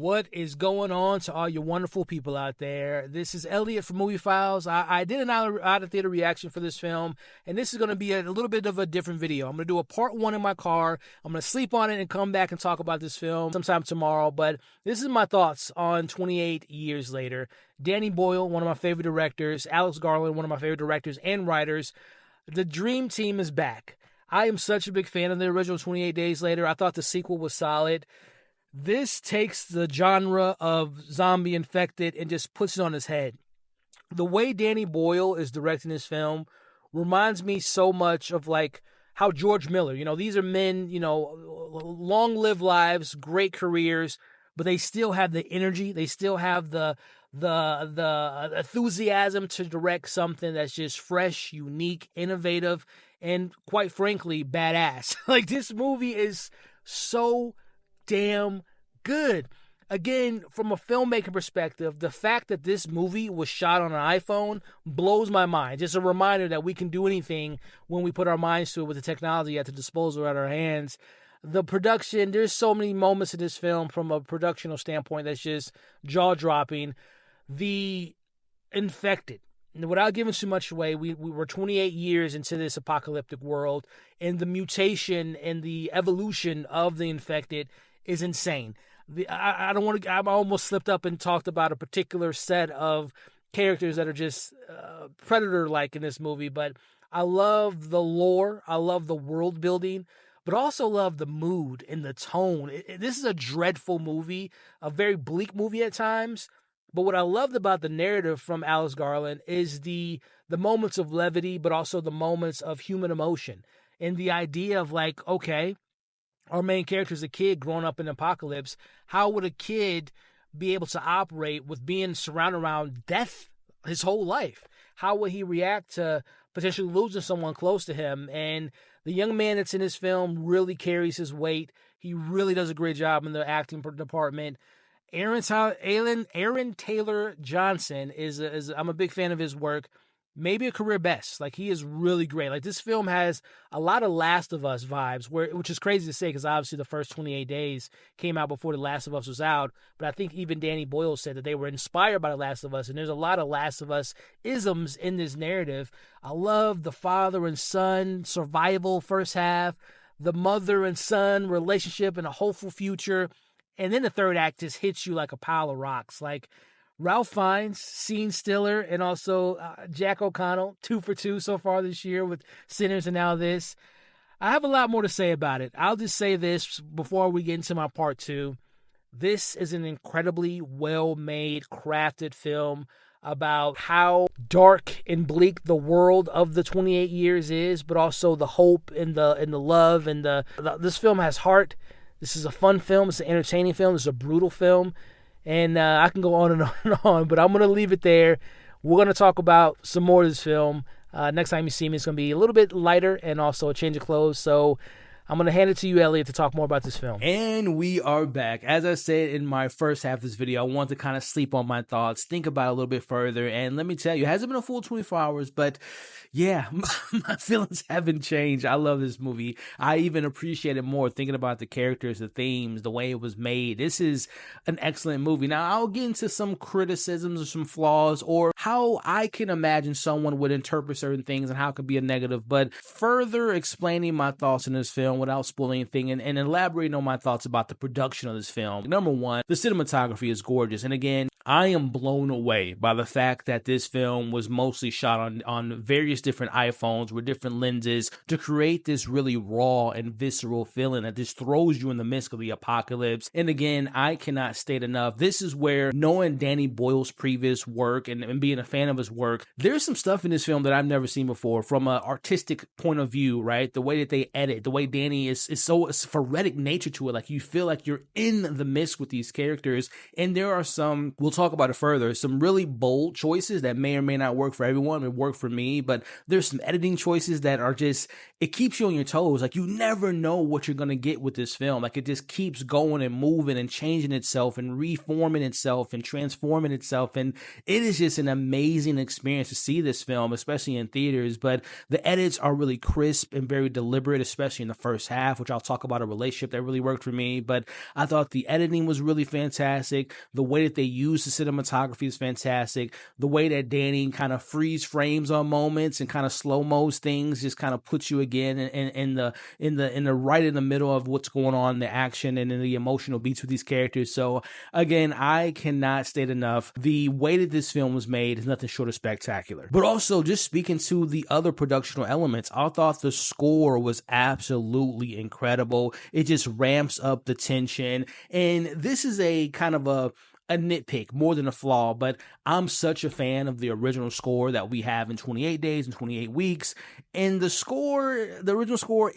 What is going on to all you wonderful people out there? This is Elliot from MovieFiles. I did an out-of-theater reaction for this film, and this is going to be a little bit of a different video. I'm going to do a part one in my car. I'm going to sleep on it and come back and talk about this film sometime tomorrow, but this is my thoughts on 28 years later. Danny Boyle, one of my favorite directors. Alex Garland, one of my favorite directors and writers. The dream team is back. I am such a big fan of the original 28 Days Later. I thought the sequel was solid. This takes the genre of zombie infected and just puts it on his head. The way Danny Boyle is directing this film reminds me so much of like how George Miller, these are men, long-lived lives, great careers, but they still have the energy. They still have the enthusiasm to direct something that's just fresh, unique, innovative, and quite frankly, badass. Like, this movie is so damn good. Again, from a filmmaking perspective, the fact that this movie was shot on an iPhone blows my mind. Just a reminder that we can do anything when we put our minds to it with the technology at the disposal at our hands. The production, there's so many moments in this film from a productional standpoint that's just jaw-dropping. The infected. Without giving too much away, we were 28 years into this apocalyptic world, and the mutation and the evolution of the infected is insane. I almost slipped up and talked about a particular set of characters that are just predator-like in this movie, but I love the lore, I love the world building, but also love the mood and the tone. This is a dreadful movie, a very bleak movie at times, but what I loved about the narrative from Alex Garland is the moments of levity, but also the moments of human emotion, and the idea of like, okay, our main character is a kid growing up in an apocalypse. How would a kid be able to operate with being surrounded around death his whole life? How would he react to potentially losing someone close to him? And the young man that's in this film really carries his weight. He really does a great job in the acting department. Aaron Taylor Johnson is I'm a big fan of his work. Maybe a career best. Like, he is really great. Like, this film has a lot of Last of Us vibes, which is crazy to say because obviously the first 28 days came out before The Last of Us was out. But I think even Danny Boyle said that they were inspired by The Last of Us, and there's a lot of Last of Us isms in this narrative. I love the father and son survival first half, the mother and son relationship and a hopeful future, and then the third act just hits you like a pile of rocks. Like, Ralph Fiennes, Scene Stiller, and also Jack O'Connell, 2 for 2 so far this year with Sinners and now this. I have a lot more to say about it. I'll just say this before we get into my part two. This is an incredibly well-made, crafted film about how dark and bleak the world of the 28 years is, but also the hope and the love and this film has heart. This is a fun film. It's an entertaining film. It's a brutal film. And I can go on and on and on, but I'm going to leave it there. We're going to talk about some more of this film. Next time you see me, it's going to be a little bit lighter and also a change of clothes. So I'm going to hand it to you, Elliot, to talk more about this film. And we are back. As I said in my first half of this video, I want to kind of sleep on my thoughts, think about it a little bit further. And let me tell you, it hasn't been a full 24 hours, but yeah, my feelings haven't changed. I love this movie. I even appreciate it more thinking about the characters, the themes, the way it was made. This is an excellent movie. Now, I'll get into some criticisms or some flaws or how I can imagine someone would interpret certain things and how it could be a negative. But further explaining my thoughts in this film without spoiling anything and elaborating on my thoughts about the production of this film. Number one, the cinematography is gorgeous. And again, I am blown away by the fact that this film was mostly shot on various different iPhones with different lenses to create this really raw and visceral feeling that just throws you in the midst of the apocalypse. And again, I cannot state enough, this is where knowing Danny Boyle's previous work and being a fan of his work, there's some stuff in this film that I've never seen before from an artistic point of view, right? The way that they edit, the way Danny is so phoretic nature to it. Like, you feel like you're in the midst with these characters. And there are some, we'll talk about it further, some really bold choices that may or may not work for everyone. It worked for me, but there's some editing choices that are just, it keeps you on your toes. Like, you never know what you're going to get with this film. Like, it just keeps going and moving and changing itself and reforming itself and transforming itself. And it is just an amazing experience to see this film, especially in theaters. But the edits are really crisp and very deliberate, especially in the first first half, which I'll talk about a relationship that really worked for me. But I thought the editing was really fantastic. The way that they use the cinematography is fantastic. The way that Danny kind of freeze frames on moments and kind of slow-mos things just kind of puts you again in the right in the middle of what's going on in the action and in the emotional beats with these characters. So again, I cannot state enough, the way that this film was made is nothing short of spectacular. But also, just speaking to the other productional elements, I thought the score was absolutely incredible. It just ramps up the tension, and this is a kind of a nitpick more than a flaw, but I'm such a fan of the original score that we have in 28 Days and 28 Weeks, and the original score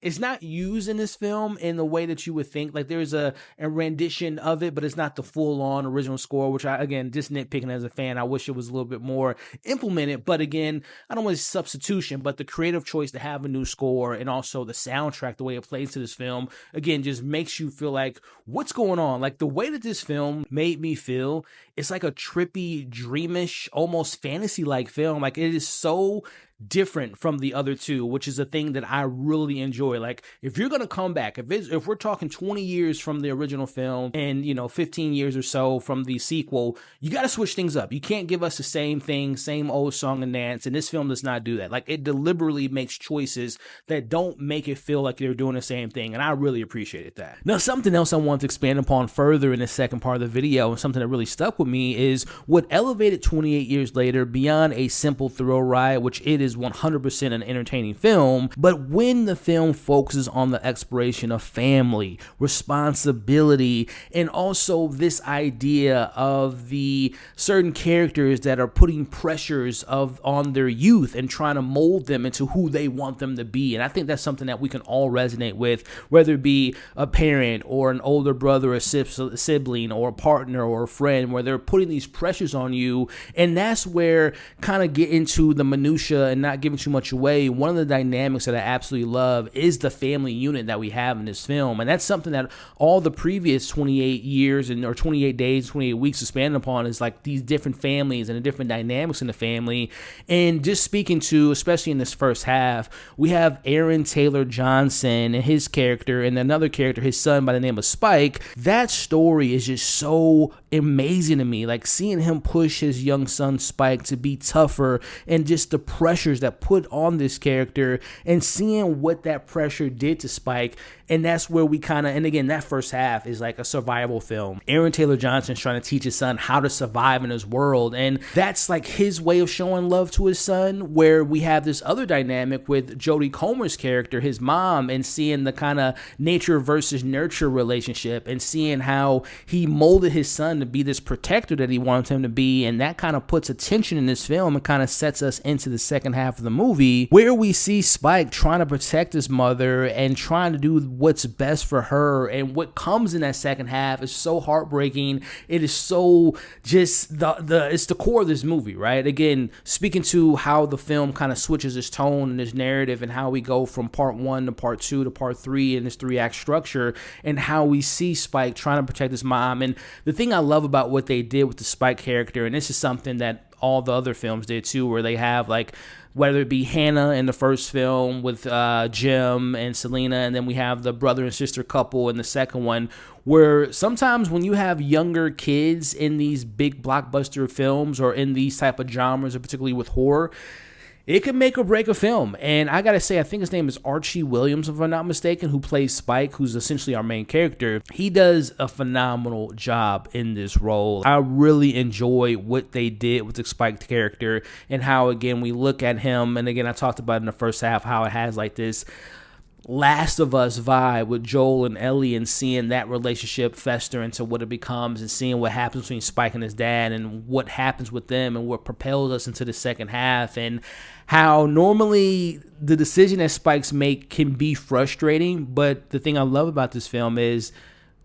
it's not used in this film in the way that you would think. Like, there's a rendition of it, but it's not the full-on original score, which I, again, just nitpicking as a fan, I wish it was a little bit more implemented. But again, I don't want to substitution, but the creative choice to have a new score and also the soundtrack, the way it plays to this film, again, just makes you feel like, what's going on? Like, the way that this film made me feel, it's like a trippy, dreamish, almost fantasy-like film. Like, it is so different from the other two, which is a thing that I really enjoy. Like, if you're gonna come back, if we're talking 20 years from the original film and 15 years or so from the sequel, you got to switch things up. You can't give us the same thing, same old song and dance, and this film does not do that. Like, it deliberately makes choices that don't make it feel like they're doing the same thing, and I really appreciated that. Now, something else I want to expand upon further in the second part of the video, and something that really stuck with me, is what elevated 28 Years Later beyond a simple thrill ride, which it is 100% an entertaining film, but when the film focuses on the exploration of family, responsibility, and also this idea of the certain characters that are putting pressures on their youth and trying to mold them into who they want them to be. And I think that's something that we can all resonate with, whether it be a parent or an older brother, a sibling, or a partner or a friend, where they're putting these pressures on you. And that's where, kind of get into the minutia and not giving too much away, one of the dynamics that I absolutely love is the family unit that we have in this film. And that's something that all the previous 28 years or 28 days, 28 weeks expanded upon, is like these different families and the different dynamics in the family. And just speaking to, especially in this first half, we have Aaron Taylor Johnson and his character, and another character, his son by the name of Spike. That story is just so amazing to me. Like, seeing him push his young son Spike to be tougher, and just the pressures that put on this character, and seeing what that pressure did to Spike. And that's where we kind of, and again, that first half is like a survival film. Aaron Taylor Johnson's trying to teach his son how to survive in his world, and that's like his way of showing love to his son, where we have this other dynamic with Jodie Comer's character, his mom, and seeing the kind of nature versus nurture relationship, and seeing how he molded his son to be this protector that he wants him to be. And that kind of puts a tension in this film and kind of sets us into the second half of the movie, where we see Spike trying to protect his mother and trying to do what's best for her. And what comes in that second half is so heartbreaking. It is so just it's the core of this movie, right? Again, speaking to how the film kind of switches its tone and its narrative, and how we go from part 1 to part 2 to part 3 in this 3-act structure, and how we see Spike trying to protect his mom. And the thing I love about what they did with the Spike character, and this is something that all the other films did too, where they have, like, whether it be Hannah in the first film with Jim and Selena, and then we have the brother and sister couple in the second one, where sometimes when you have younger kids in these big blockbuster films or in these type of genres, or particularly with horror, it could make or break a film. And I gotta say, I think his name is Alfie Williams, if I'm not mistaken, who plays Spike, who's essentially our main character. He does a phenomenal job in this role. I really enjoy what they did with the Spike character, and how, again, we look at him, and again, I talked about in the first half how it has like this Last of Us vibe with Joel and Ellie, and seeing that relationship fester into what it becomes, and seeing what happens between Spike and his dad, and what happens with them, and what propels us into the second half, and how normally the decision that Spikes make can be frustrating. But the thing I love about this film is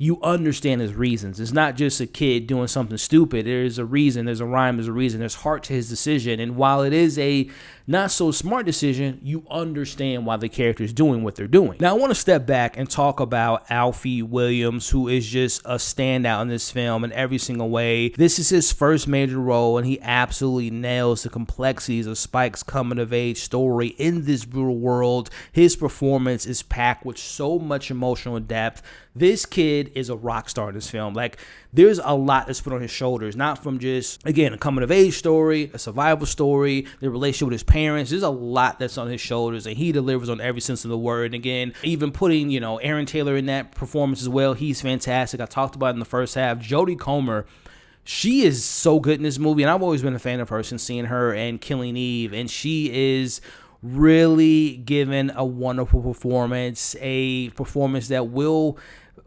you understand his reasons. It's not just a kid doing something stupid. There's a reason, there's a rhyme, there's a reason, there's heart to his decision. And while it is a not so smart decision, you understand why the character is doing what they're doing. Now, I want to step back and talk about Alfie Williams, who is just a standout in this film in every single way. This is his first major role, and he absolutely nails the complexities of Spike's coming-of-age story in this brutal world. His performance is packed with so much emotional depth. This kid is a rock star in this film. Like, there's a lot that's put on his shoulders, not from just, again, a coming-of-age story, a survival story, the relationship with his parents. There's a lot that's on his shoulders, and he delivers on every sense of the word. And again, even putting, Aaron Taylor in that performance as well, he's fantastic. I talked about it in the first half. Jodie Comer, she is so good in this movie, and I've always been a fan of her since seeing her in Killing Eve, and she is really given a wonderful performance, a performance that will,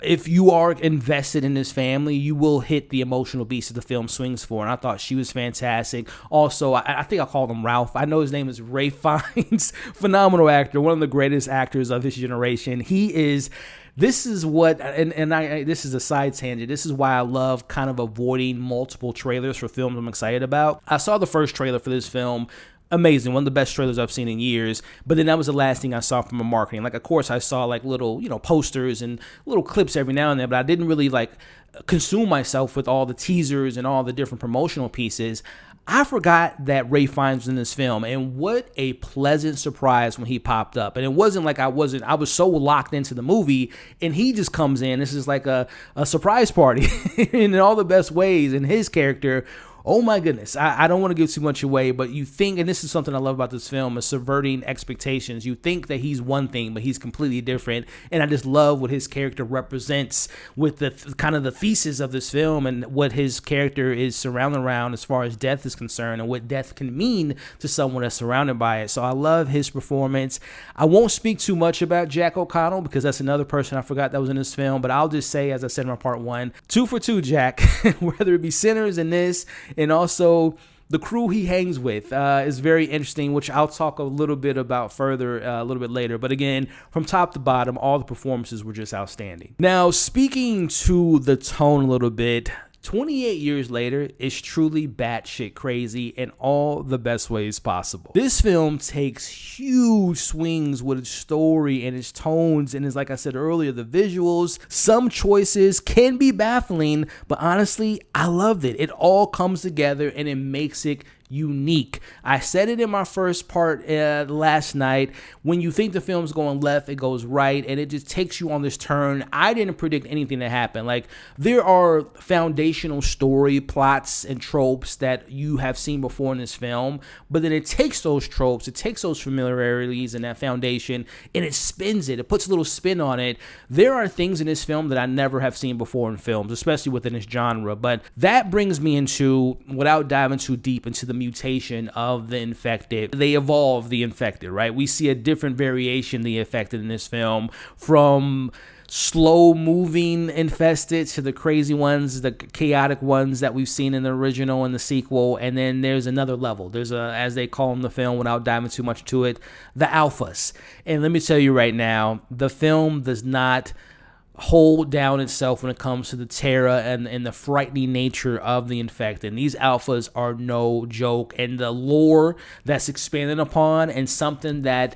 if you are invested in this family, you will hit the emotional beats that the film swings for. And I thought she was fantastic. Also, I think I called him Ralph. I know his name is Ralph Fiennes. Phenomenal actor, one of the greatest actors of his generation. He is. This is what, this is a side tangent. This is why I love kind of avoiding multiple trailers for films I'm excited about. I saw the first trailer for this film. Amazing, one of the best trailers I've seen in years. But then that was the last thing I saw from a marketing. Like, of course, I saw like little, posters and little clips every now and then, but I didn't really like consume myself with all the teasers and all the different promotional pieces. I forgot that Ralph Fiennes was in this film, and what a pleasant surprise when he popped up. And it wasn't like I was so locked into the movie, and he just comes in. This is like a surprise party in all the best ways. And his character, oh my goodness, I don't want to give too much away, but you think, and this is something I love about this film, is subverting expectations. You think that he's one thing, but he's completely different. And I just love what his character represents with the kind of the thesis of this film and what his character is surrounded around as far as death is concerned and what death can mean to someone that's surrounded by it. So I love his performance. I won't speak too much about Jack O'Connell because that's another person I forgot that was in this film, but I'll just say, as I said in my part one, 2 for 2 Jack, whether it be Sinners in this, and also the crew he hangs with is very interesting, which I'll talk a little bit about further a little bit later. But again, from top to bottom, all the performances were just outstanding. Now, speaking to the tone a little bit, 28 years later, it's truly batshit crazy in all the best ways possible. This film takes huge swings with its story and its tones, and as like I said earlier, the visuals. Some choices can be baffling, but honestly, I loved it. It all comes together and it makes it unique. I said it in my first part last night. When you think the film's going left, it goes right, and it just takes you on this turn. I didn't predict anything to happen. Like, there are foundational story plots and tropes that you have seen before in this film, but then it takes those tropes, it takes those familiarities and that foundation, and it spins it. It puts a little spin on it. There are things in this film that I never have seen before in films, especially within this genre, but that brings me into, without diving too deep into the mutation of the infected. They evolve the infected, right? We see a different variation of the infected in this film, from slow moving infested to the crazy ones, the chaotic ones that we've seen in the original and the sequel. And then there's another level. There's a, as they call in the film without diving too much to it, the alphas. And let me tell you right now, the film does not hold down itself when it comes to the terror and the frightening nature of the infected. And these alphas are no joke. And the lore that's expanded upon, and something that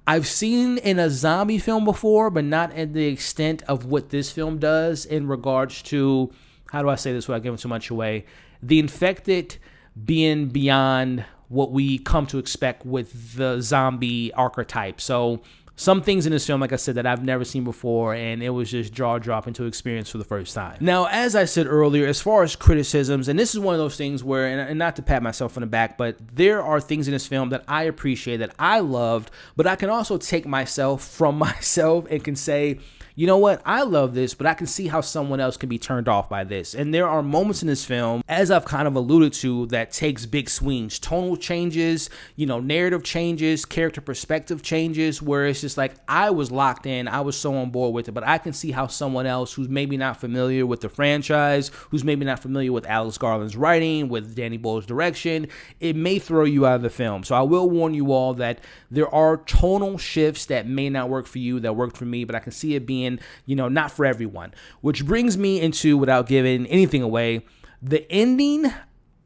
I've seen in a zombie film before, but not at the extent of what this film does in regards to, how do I say this without giving too much away, the infected being beyond what we come to expect with the zombie archetype. So some things in this film, like I said, that I've never seen before, and it was just jaw-dropping to experience for the first time. Now, as I said earlier, as far as criticisms, and this is one of those things where, and not to pat myself on the back, but there are things in this film that I appreciate, that I loved, but I can also take myself from myself and can say, you know what, I love this, but I can see how someone else can be turned off by this. And there are moments in this film, as I've kind of alluded to, that takes big swings, tonal changes, narrative changes, character perspective changes, where it's just like, I was locked in, I was so on board with it, but I can see how someone else who's maybe not familiar with the franchise, who's maybe not familiar with Alex Garland's writing, with Danny Boyle's direction, it may throw you out of the film. So I will warn you all that there are tonal shifts that may not work for you, that worked for me, but I can see it being and, not for everyone. Which brings me into, without giving anything away, the ending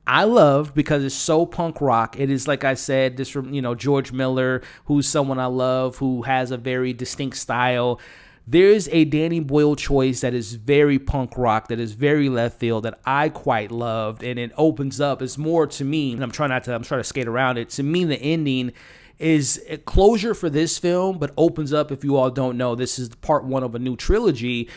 I love because it's so punk rock. It is, like I said, this from, George Miller, who's someone I love, who has a very distinct style. There's a Danny Boyle choice that is very punk rock, that is very left field, that I quite loved, and it opens up. It's more to me, and I'm trying to skate around it. To me, the ending is a closure for this film, but opens up, if you all don't know, this is part one of a new trilogy.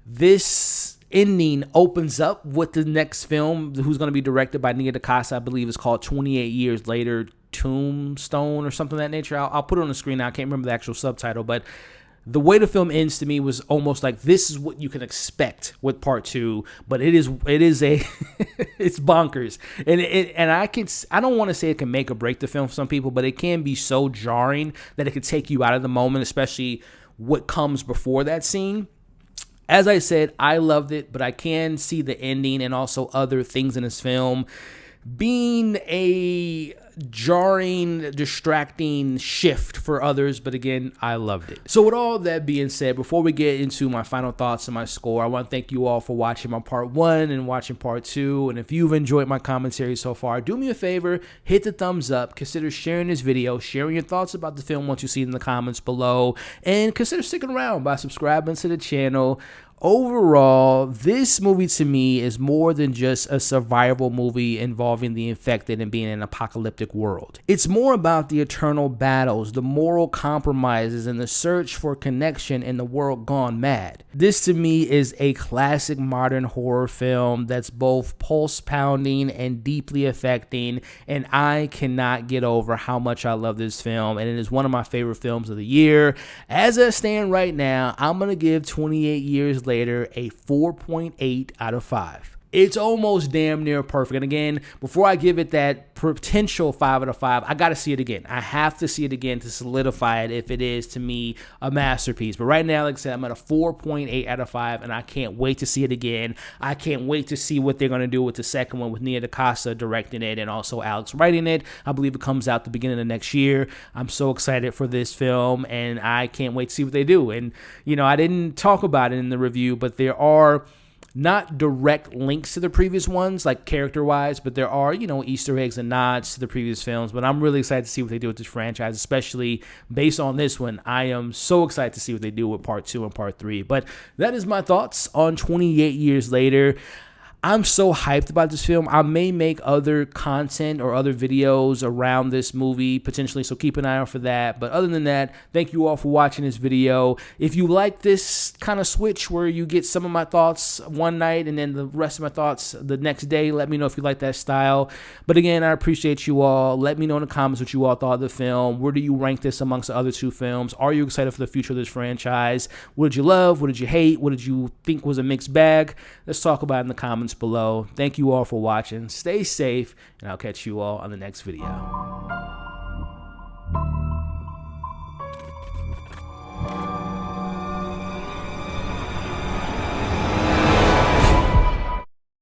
This ending opens up with the next film, who's going to be directed by Nia DaCosta. I believe it's called 28 Years Later, Tombstone or something of that nature. I'll put it on the screen now. I can't remember the actual subtitle, but the way the film ends to me was almost like this is what you can expect with part two, but it is a it's bonkers, and I don't want to say it can make or break the film for some people, but it can be so jarring that it could take you out of the moment, especially what comes before that scene. As I said, I loved it, but I can see the ending and also other things in this film being a jarring, distracting shift for others, but again, I loved it. So with all that being said, before we get into my final thoughts and my score, I want to thank you all for watching my part one and watching part two. And if you've enjoyed my commentary so far, do me a favor, hit the thumbs up, consider sharing this video, sharing your thoughts about the film once you see it in the comments below, and consider sticking around by subscribing to the channel. Overall, this movie to me is more than just a survival movie involving the infected and being in an apocalyptic world. It's more about the eternal battles, the moral compromises, and the search for connection in the world gone mad. This to me is a classic modern horror film that's both pulse-pounding and deeply affecting, and I cannot get over how much I love this film, and it is one of my favorite films of the year. As I stand right now, I'm going to give 28 Years Later a 4.8 out of 5. It's almost damn near perfect. And again, before I give it that potential 5 out of 5, I got to see it again. I have to see it again to solidify it if it is, to me, a masterpiece. But right now, like I said, I'm at a 4.8 out of 5, and I can't wait to see it again. I can't wait to see what they're going to do with the second one, with Nia DaCosta directing it and also Alex writing it. I believe it comes out the beginning of next year. I'm so excited for this film, and I can't wait to see what they do. And, I didn't talk about it in the review, but there are not direct links to the previous ones, like character-wise, but there are, Easter eggs and nods to the previous films. But I'm really excited to see what they do with this franchise, especially based on this one. I am so excited to see what they do with part 2 and part 3. But that is my thoughts on 28 Years Later. I'm so hyped about this film. I may make other content or other videos around this movie potentially, so keep an eye out for that. But other than that, thank you all for watching this video. If you like this kind of switch where you get some of my thoughts one night and then the rest of my thoughts the next day, let me know if you like that style. But again, I appreciate you all. Let me know in the comments what you all thought of the film. Where do you rank this amongst the other two films? Are you excited for the future of this franchise? What did you love? What did you hate? What did you think was a mixed bag? Let's talk about it in the comments below. Thank you all for watching. Stay safe, and I'll catch you all on the next video.